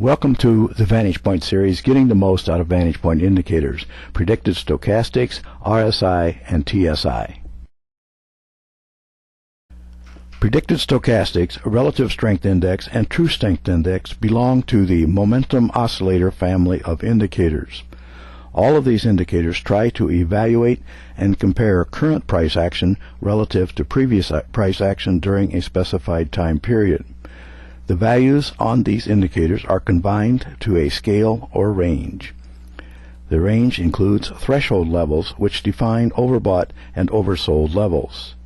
Welcome to the VantagePoint series, getting the most out of VantagePoint indicators, predicted stochastics, RSI, and TSI. Predicted stochastics, relative strength index, and true strength index belong to the momentum oscillator family of indicators. All of these indicators try to evaluate and compare current price action relative to previous price action during a specified time period. The values on these indicators are combined to a scale or range. The range includes threshold levels, which define overbought and oversold levels.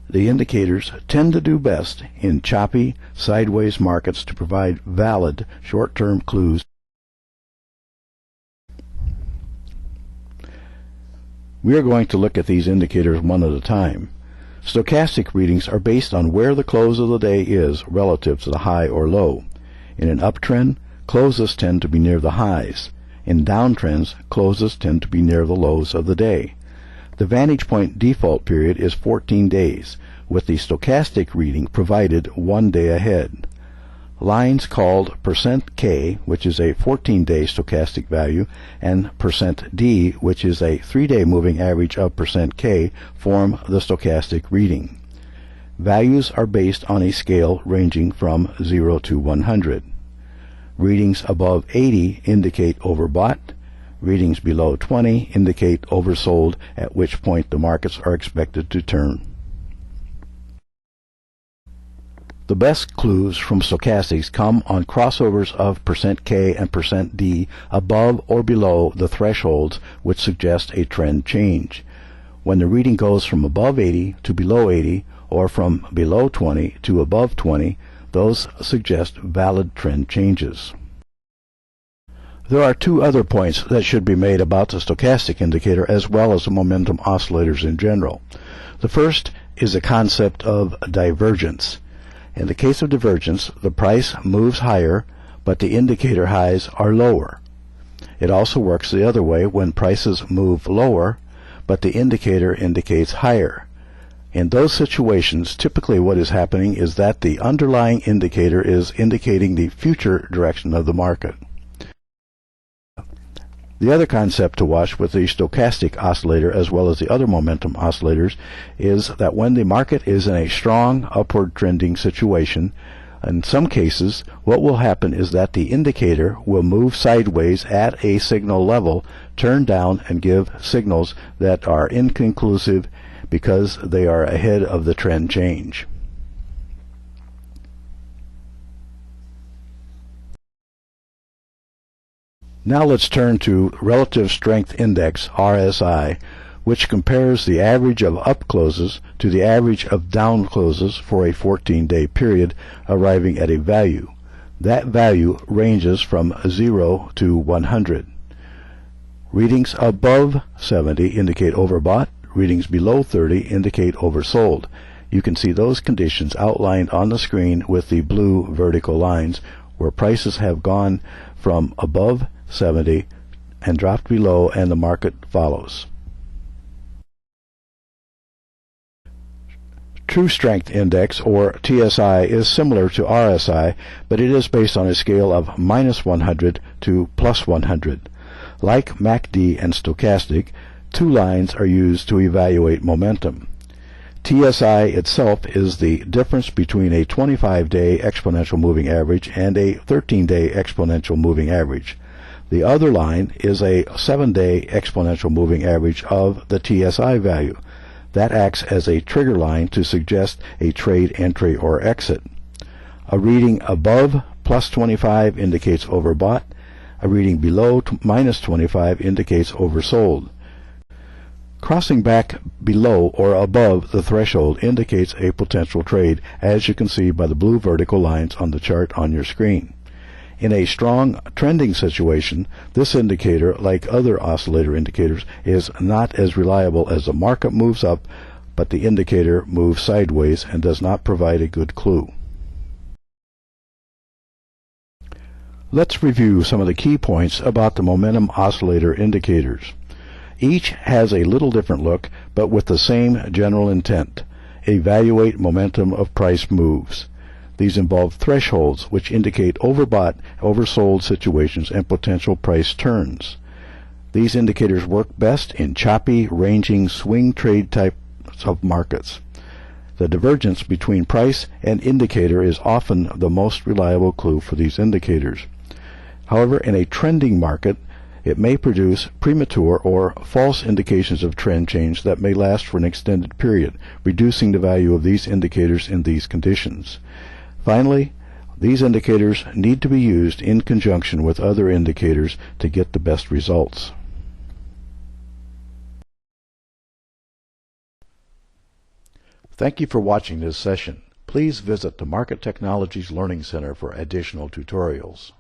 The indicators tend to do best in choppy, sideways markets to provide valid short-term clues. We are going to look at these indicators one at a time. Stochastic readings are based on where the close of the day is relative to the high or low. In an uptrend, closes tend to be near the highs. In downtrends, closes tend to be near the lows of the day. The VantagePoint default period is 14 days, with the stochastic reading provided 1 day ahead. Lines called %K, which is a 14-day stochastic value, and %D, which is a 3-day moving average of %K, form the stochastic reading. Values are based on a scale ranging from 0 to 100. Readings above 80 indicate overbought. Readings below 20 indicate oversold, at which point the markets are expected to turn. The best clues from stochastics come on crossovers of %K and %D above or below the thresholds, which suggest a trend change. When the reading goes from above 80 to below 80, or from below 20 to above 20, those suggest valid trend changes. There are two other points that should be made about the stochastic indicator as well as the momentum oscillators in general. The first is the concept of divergence. In the case of divergence, the price moves higher, but the indicator highs are lower. It also works the other way when prices move lower, but the indicator indicates higher. In those situations, typically what is happening is that the underlying indicator is indicating the future direction of the market. The other concept to watch with the stochastic oscillator as well as the other momentum oscillators is that when the market is in a strong upward trending situation, in some cases what will happen is that the indicator will move sideways at a signal level, turn down, and give signals that are inconclusive because they are ahead of the trend change. Now let's turn to Relative Strength Index, RSI, which compares the average of up closes to the average of down closes for a 14-day period, arriving at a value. That value ranges from 0 to 100. Readings above 70 indicate overbought. Readings below 30 indicate oversold. You can see those conditions outlined on the screen with the blue vertical lines, where prices have gone from above 70 and dropped below, and the market follows. True Strength Index, or TSI, is similar to RSI, but it is based on a scale of -100 to +100. Like MACD and stochastic, two lines are used to evaluate momentum. TSI itself is the difference between a 25-day exponential moving average and a 13-day exponential moving average. The other line is a 7-day exponential moving average of the TSI value. That acts as a trigger line to suggest a trade entry or exit. A reading above +25 indicates overbought. A reading below -25 indicates oversold. Crossing back below or above the threshold indicates a potential trade, as you can see by the blue vertical lines on the chart on your screen. In a strong trending situation, this indicator, like other oscillator indicators, is not as reliable as the market moves up, but the indicator moves sideways and does not provide a good clue. Let's review some of the key points about the momentum oscillator indicators. Each has a little different look, but with the same general intent: evaluate momentum of price moves. These involve thresholds, which indicate overbought, oversold situations and potential price turns. These indicators work best in choppy, ranging, swing trade types of markets. The divergence between price and indicator is often the most reliable clue for these indicators. However, in a trending market, it may produce premature or false indications of trend change that may last for an extended period, reducing the value of these indicators in these conditions. Finally, these indicators need to be used in conjunction with other indicators to get the best results. Thank you for watching this session. Please visit the Market Technologies Learning Center for additional tutorials.